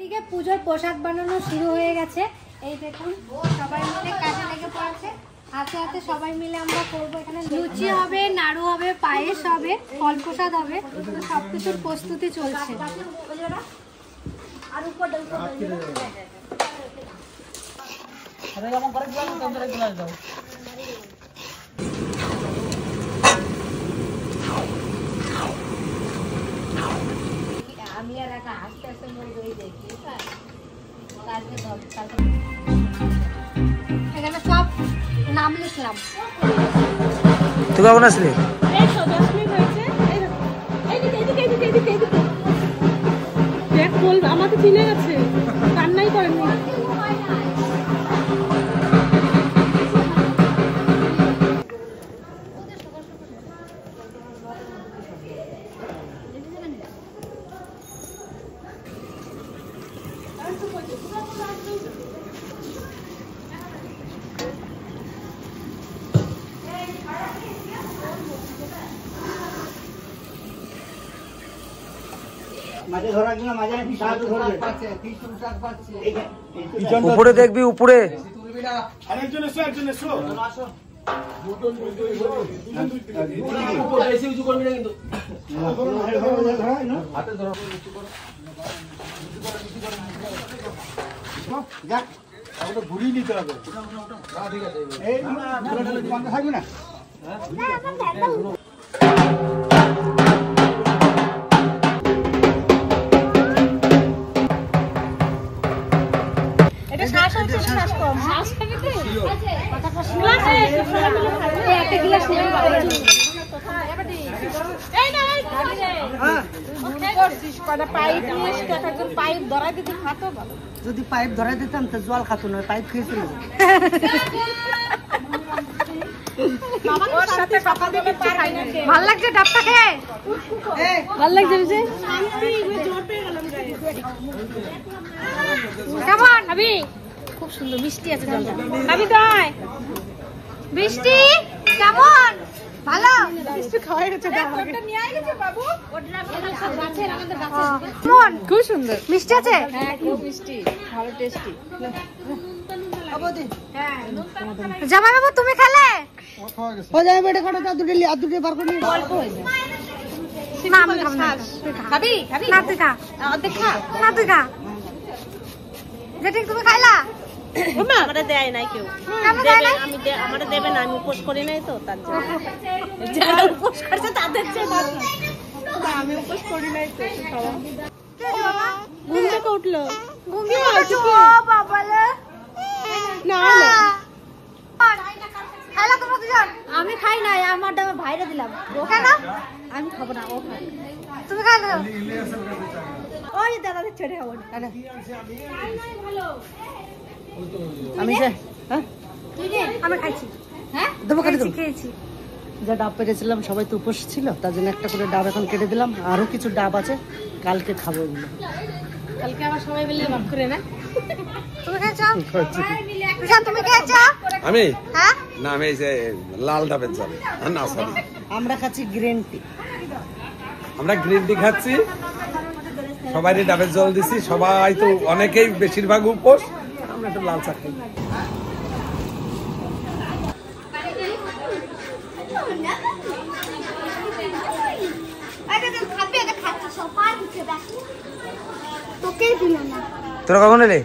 এদিকে পূজোর প্রসাদ বানানো শুরু হয়ে গেছে। এই দেখুন সবাই মিলে কাজে লেগে পড়েছে। হাতে হাতে সবাই মিলে আমরা করবো। এখানে লুচি হবে, নাড়ু হবে, পায়েস হবে, ফল প্রসাদ হবে, সবকিছুর প্রস্তুতি চলছে। আমি আর একা আস্তে আস্তে মরে দেখি এখানে সব নাম লিখলাম। তুই কখন আসলি? আমাকে চিনে গেছে, কান্নাই করেনি। উপরে দেখবি, উপরে ঘুরিয়ে নিতে হবে। থাকবে না যদি পাইপ ধরাই দিতাম তো জল খাতো না, পাইপ খেয়েছিল। ভাল লাগছে ডাবটা খেয়ে? ভাল লাগছে কেমন? ভাবি খুব সুন্দর মিষ্টি আছে জলটা। ভাবি তাই মিষ্টি কেমন? ভালো মিষ্টি খাওয়া গেছে। খুব সুন্দর মিষ্টি আছে। হ্যাঁ খুব মিষ্টি, ভালো টেস্টি। জামাই বাবু তুমি খেলে? ও যাবে বেটা খাটো তা দুটো আর দুটো বার করে অল্প হয়ে যায়। না আমি খাবো না। খাবি? খাবি না তুই খা। অর্ধেক খা না তুই খা। যেটা তুমি খাইলা আমারে দেয় নাই কেউ। আমারে দেবে না, আমি উপোস করি নাই তো তার জন্য। যারা উপোস করছে তাদের জন্য। আমি উপোস করি নাই তো খাওয়া। ঘুম থেকে উঠলো। ঘুম থেকে উঠেছো বাবা রে? না খাইলা তোমরা দুজন? আমি খাই নাই, আমার ডাবে ভাইরে দিলাম। ও কেন? আমি খাবো না, ও খায়। তুমি খাই না? ওই দাদা ছেড়ে খাবো না। আমি হ্যাঁ আমি খাইছি। হ্যাঁ দেবো কেটে দেবো। খেয়েছি। যা ডাব পেরেছিলাম সবাই তো উপোস ছিল, তার জন্য একটা করে ডাব এখন কেটে দিলাম। আরো কিছু ডাব আছে, কালকে খাবো এগুলো। কালকে আবার সবাই মিলে ভাগ করে না। তুমি খেয়েছো? তুমি খেয়েছো? আমি হ্যাঁ না, আমি এই যে লাল ডাবের জল। না সরি, আমরা খাচ্ছি গ্রিন টি। আমরা গ্রিন টি খাচ্ছি, সবাই ডাবের জল দিছি। সবাই তো অনেকেই বেশিরভাগ উপোস, আমরা একটু লাল চা খাই। তোরা কখন এলে?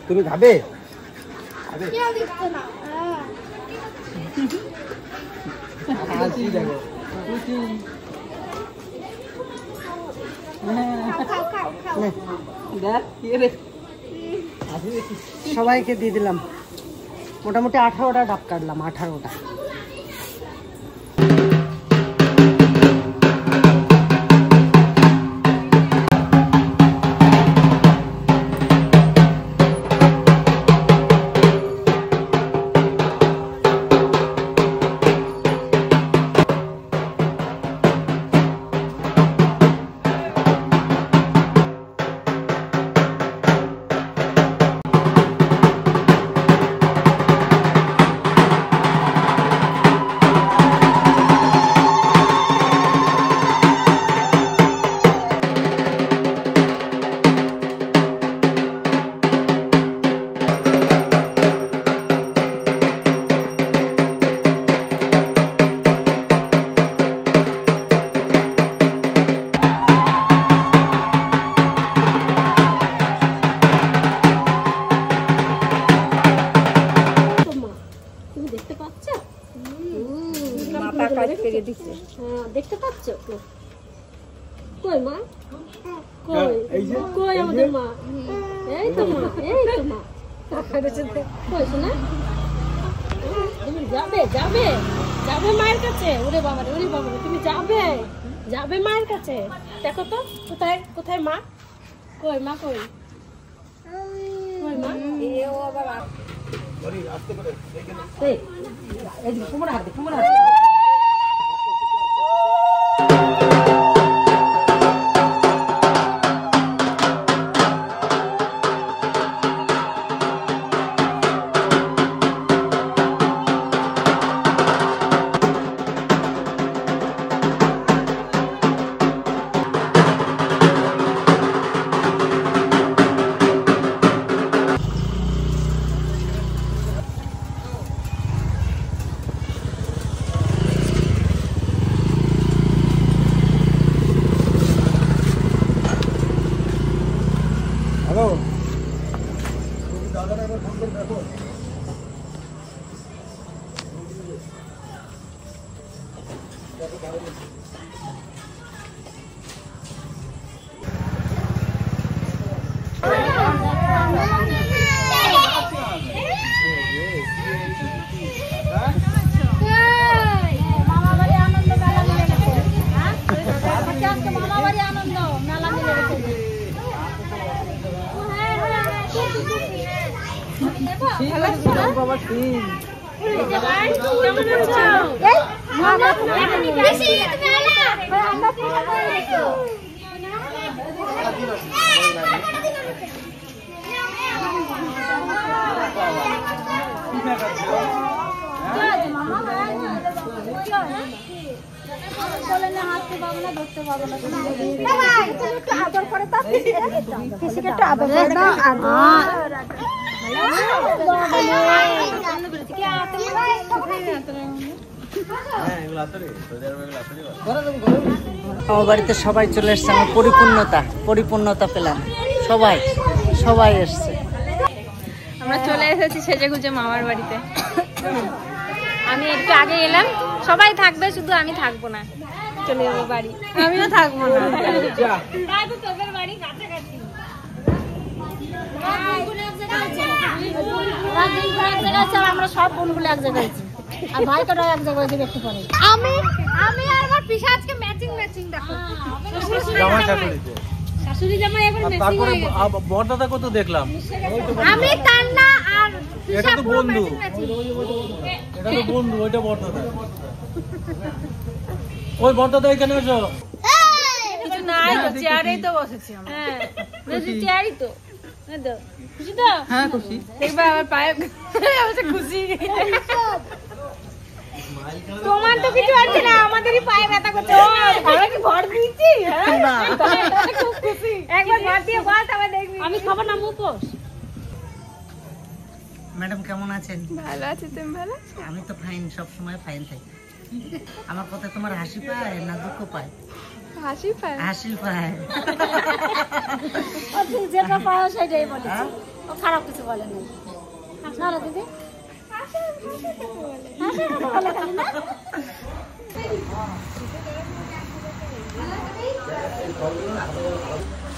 তুমি খাবে? সবাইকে দিয়ে দিলাম। মোটামুটি 18টা ডাব কাটলাম, 18টা। দেখতে পাচ্ছ? কই মা? কই? কই আমাদের মা? এই তো মা, এই তো মা। কই শোনা? তুমি যাবে যাবে যাবে মায়ের কাছে? ওরে বাবারে, ওরে বাবারে, তুমি যাবে যাবে মায়ের কাছে? দেখো তো কোথায় কোথায় মা? কই মা? কই কই মা? হ্যালো, আমার বাড়িতে সবাই চলে এসছে, আমার পরিপূর্ণতা পেলাম। সবাই সবাই এসছে। আমরা চলে এসেছি সেজেগুজে মামার বাড়িতে। আমি একটু আগে এলাম, সবাই থাকবে, শুধু আমি থাকবো না, চলে যাবো বাড়ি। আমিও থাকবো না। তোদের বাড়ি কাছাকাছি। আমরা সব বোনগুলো এক জায়গায় আছি, আর ভাইটারা এক জায়গায় যাবে একটু পরে। আমি আর আমার পিসা আজকে ম্যাচিং দেখো। শাশুড়ি জামাই একবার মেসিং হয়ে গেছে। বড়দাদা কত দেখলাম, আমি কান্না আর এটা তো বন্ধু, এটা তো বন্ধু, ওইটা বড়দাদা। ওই বড়দাদা এখানে এসো। কিছু নাই তো, চেয়ারেই তো বসেছি আমরা। হ্যাঁ, বেশি চেয়ারই তো। খুশি তো? হ্যাঁ খুশি। দেখবে আমার পায়ে খুশি। তোমার তো কিছু আছে না, আমাদেরই পায়ে ব্যথা করছে। আমরা কি ভর দিচ্ছি? খুব খুশি। একবার ভর দিয়ে বল, তবে দেখবি। আমি খাবো না মুখোশ। ম্যাডাম কেমন আছেন? ভালো আছি, তুমি ভালো? আমি তো ফাইন, সব সময় ফাইন থাকি। আমার কথা তোমার হাসি পায় না দুঃখ পায়? হাসি পায়। হাসি পায়। যেটা পাও সেটাই বলেছি, ও খারাপ কিছু বলে নাই। না না দিদি,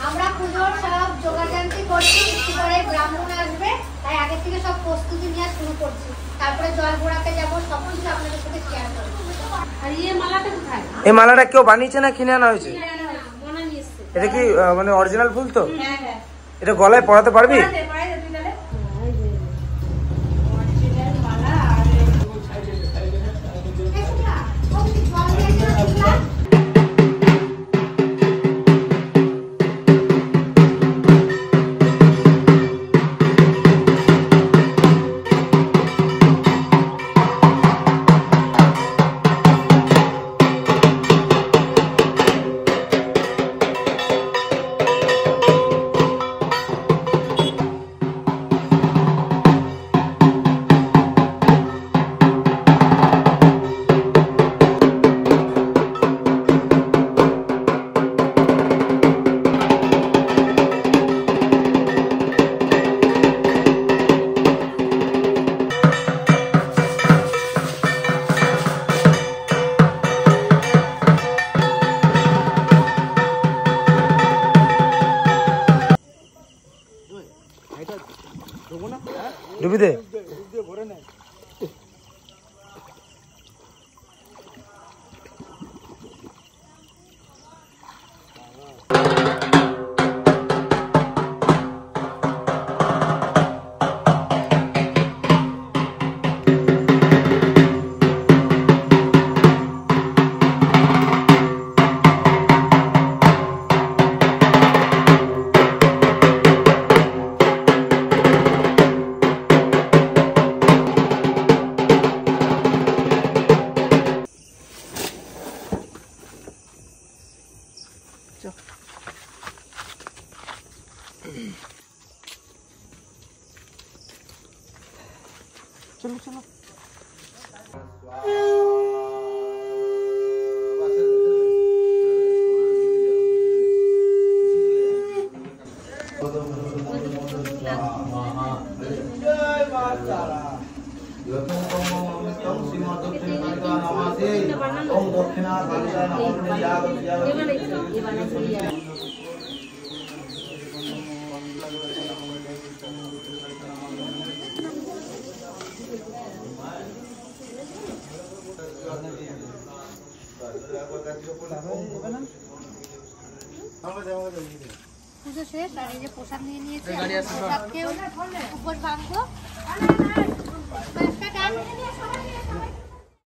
আমরা পুজোর সব জোগাড়যন্ত্র করছি, পরে ব্রাহ্মণ আসবে, তাই আগে থেকে সব প্রস্তুতি নেওয়া শুরু করছি। তারপরে জল ঘোরাতে যাব, সবকিছু আপনাদের সাথে শেয়ার করব। আর মালাটা কোথায়? এই মালাটা কেউ বানিয়েছে না কিনে আনা হয়েছে? এটা কি মানে অরিজিনাল ফুল তো? এটা গলায় পরাতে পারবি? ডুবি দে। চলো চলো। পুজো শেষ আর এই যে প্রসাদ নিয়ে নিয়েছে, প্রসাদকেও উপর ভাঙবো।